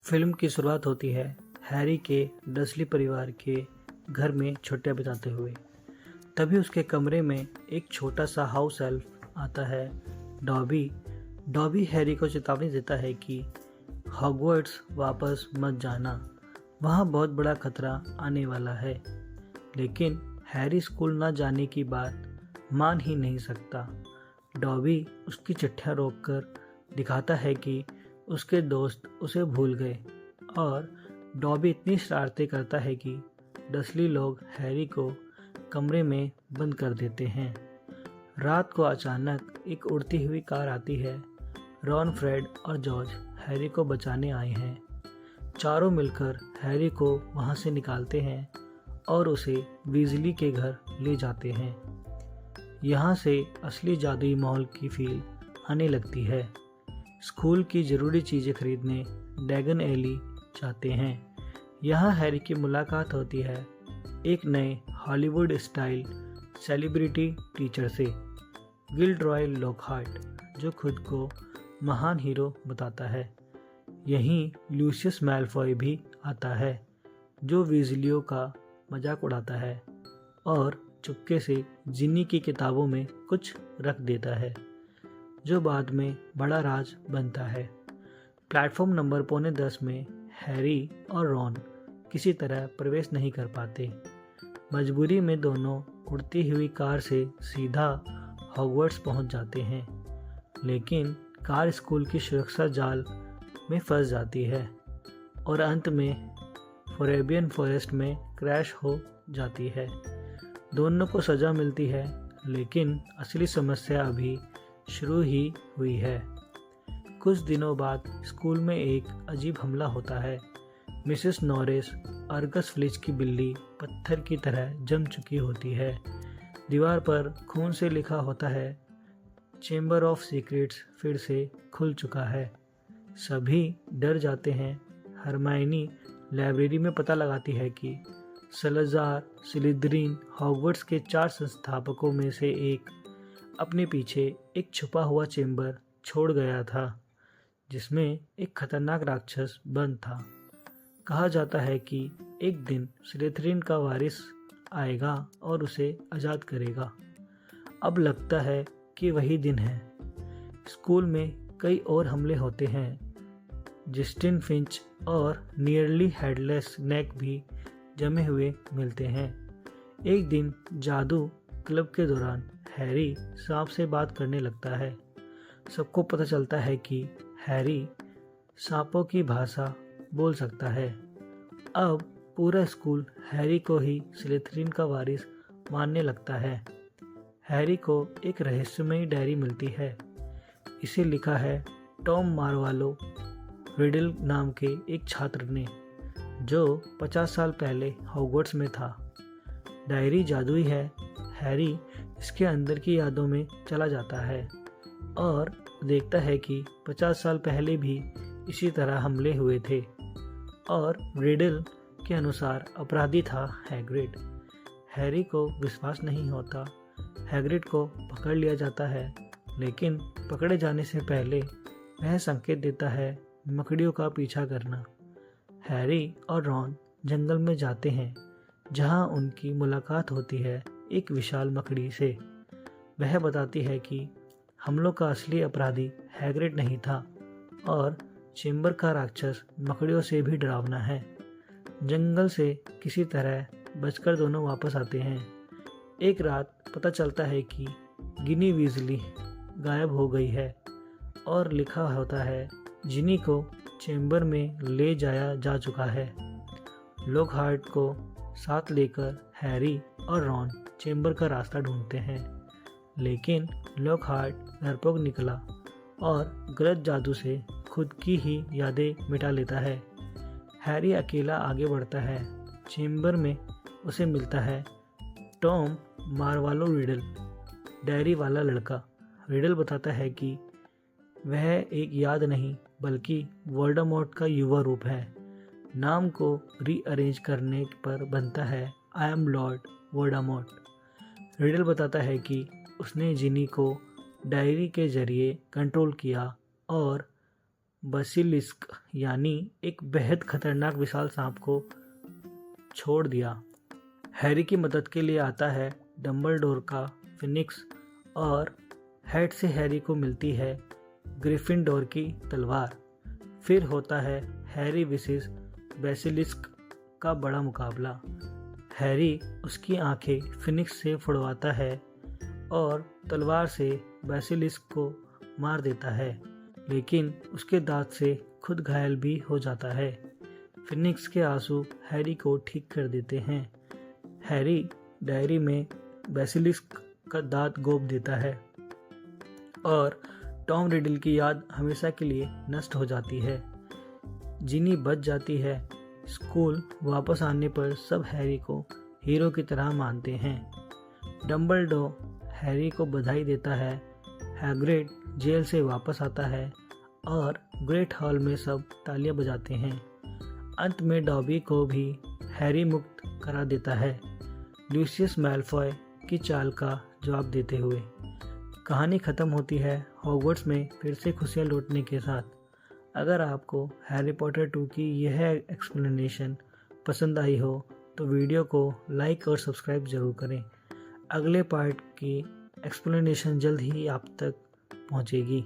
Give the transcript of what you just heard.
Film की शुरुआत होती है हैरी के डर्सली परिवार के घर में छुट्टियां बिताते हुए। तभी उसके कमरे में एक छोटा सा हाउस एल्फ आता है, डॉबी। डॉबी हैरी को चेतावनी देता है कि हॉगवर्ट्स वापस मत जाना, वहाँ बहुत बड़ा खतरा आने वाला है। लेकिन हैरी स्कूल न जाने की बात मान ही नहीं सकता। डॉबी उसकी चिट्ठियाँ रोककर दिखाता है कि उसके दोस्त उसे भूल गए और डॉबी इतनी शरारतें करता है कि डर्सली लोग हैरी को कमरे में बंद कर देते हैं। रात को अचानक एक उड़ती हुई कार आती है। रॉन, फ्रेड और जॉर्ज हैरी को बचाने आए हैं। चारों मिलकर हैरी को वहां से निकालते हैं और उसे वीजली के घर ले जाते हैं। यहाँ से असली जादुई माहौल की फील आने लगती है। स्कूल की ज़रूरी चीज़ें खरीदने डैगन एली जाते हैं। यहाँ हैरी की मुलाकात होती है एक नए हॉलीवुड स्टाइल सेलिब्रिटी टीचर से, गिल्डरॉय लॉकहार्ट, जो खुद को महान हीरो बताता है। यहीं लूसियस मैलफॉय भी आता है, जो वीजलियों का मजाक उड़ाता है और चुपके से जिन्नी की किताबों में कुछ रख देता है, जो बाद में बड़ा राज बनता है। प्लेटफॉर्म नंबर 9:45 में हैरी और रॉन किसी तरह प्रवेश नहीं कर पाते। मजबूरी में दोनों उड़ती हुई कार से सीधा हॉगवर्ट्स पहुंच जाते हैं, लेकिन कार स्कूल की सुरक्षा जाल में फंस जाती है और अंत में फोरेबियन फॉरेस्ट में क्रैश हो जाती है। दोनों को सज़ा मिलती है, लेकिन असली समस्या अभी शुरू ही हुई है। कुछ दिनों बाद स्कूल में एक अजीब हमला होता है। मिसेस नॉरिस, अर्गस फ्लिच की बिल्ली, पत्थर की तरह जम चुकी होती है। दीवार पर खून से लिखा होता है, चेंबर ऑफ सीक्रेट्स फिर से खुल चुका है। सभी डर जाते हैं। हरमाइनी लाइब्रेरी में पता लगाती है कि सलाज़ार स्लिदरिन, हॉगवर्ट्स के 4 संस्थापकों में से एक, अपने पीछे एक छुपा हुआ चेंबर छोड़ गया था, जिसमें एक खतरनाक राक्षस बंद था। कहा जाता है कि एक दिन स्लिदरिन का वारिस आएगा और उसे आज़ाद करेगा। अब लगता है कि वही दिन है। स्कूल में कई और हमले होते हैं। जस्टिन फिंच और नियरली हेडलेस नेक भी जमे हुए मिलते हैं। एक दिन जादू क्लब के दौरान हैरी सांप से बात करने लगता है। सबको पता चलता है कि हैरी सांपों की भाषा बोल सकता है। अब पूरा स्कूल हैरी को ही स्लिथरिन का वारिस मानने लगता है। हैरी को एक रहस्यमयी डायरी मिलती है। इसे लिखा है टॉम मार्वोलो रिडल नाम के एक छात्र ने, जो 50 साल पहले हॉगवर्ट्स में था। डायरी जादुई है। हैरी इसके अंदर की यादों में चला जाता है और देखता है कि 50 साल पहले भी इसी तरह हमले हुए थे और रिडल के अनुसार अपराधी था हैग्रिड। हैरी को विश्वास नहीं होता। हैग्रिड को पकड़ लिया जाता है, लेकिन पकड़े जाने से पहले वह संकेत देता है मकड़ियों का पीछा करना। हैरी और रॉन जंगल में जाते हैं, जहां उनकी मुलाकात होती है एक विशाल मकड़ी से। वह बताती है कि हमलों का असली अपराधी हैग्रिड नहीं था और चेंबर का राक्षस मकड़ियों से भी डरावना है। जंगल से किसी तरह बचकर दोनों वापस आते हैं। एक रात पता चलता है कि गिनी वीजली गायब हो गई है और लिखा होता है जिनी को चेंबर में ले जाया जा चुका है। लॉकहार्ट को साथ लेकर हैरी और रॉन चेंबर का रास्ता ढूंढते हैं, लेकिन लॉकहार्ट डरपोक निकला और गलत जादू से खुद की ही यादें मिटा लेता है। हैरी अकेला आगे बढ़ता है। चेंबर में उसे मिलता है टॉम मार्वोलो रिडल, डायरी वाला लड़का। रिडल बताता है कि वह एक याद नहीं बल्कि वोल्डेमॉर्ट का युवा रूप है। नाम को रीअरेंज करने पर बनता है I am Lord Voldemort. Riddle बताता है कि उसने जिनी को डायरी के जरिए कंट्रोल किया और बेसिलिस्क यानी एक बेहद खतरनाक विशाल सांप को छोड़ दिया। हैरी की मदद के लिए आता है डंबलडोर का फिनिक्स और हेड से हैरी को मिलती है ग्रिफिंडोर की तलवार। फिर होता है हैरी विसेस बेसिलिस्क का बड़ा मुकाबला। हैरी उसकी आंखें फिनिक्स से फुड़वाता है और तलवार से बेसिलिस्क को मार देता है, लेकिन उसके दांत से खुद घायल भी हो जाता है। फिनिक्स के आंसू हैरी को ठीक कर देते हैं। हैरी डायरी में बेसिलिस्क का दांत गोद देता है और टॉम रिडल की याद हमेशा के लिए नष्ट हो जाती है। जिनी बच जाती है। स्कूल वापस आने पर सब हैरी को हीरो की तरह मानते हैं। डंबलडोर हैरी को बधाई देता है। हैग्रिड जेल से वापस आता है और ग्रेट हॉल में सब तालियां बजाते हैं। अंत में डॉबी को भी हैरी मुक्त करा देता है, लूसियस मैलफॉय की चाल का जवाब देते हुए। कहानी ख़त्म होती है हॉगवर्ट्स में फिर से खुशियाँ लौटने के साथ। अगर आपको हैरी पॉटर 2 की यह एक्सप्लेनेशन पसंद आई हो तो वीडियो को लाइक और सब्सक्राइब ज़रूर करें। अगले पार्ट की एक्सप्लेनेशन जल्द ही आप तक पहुंचेगी।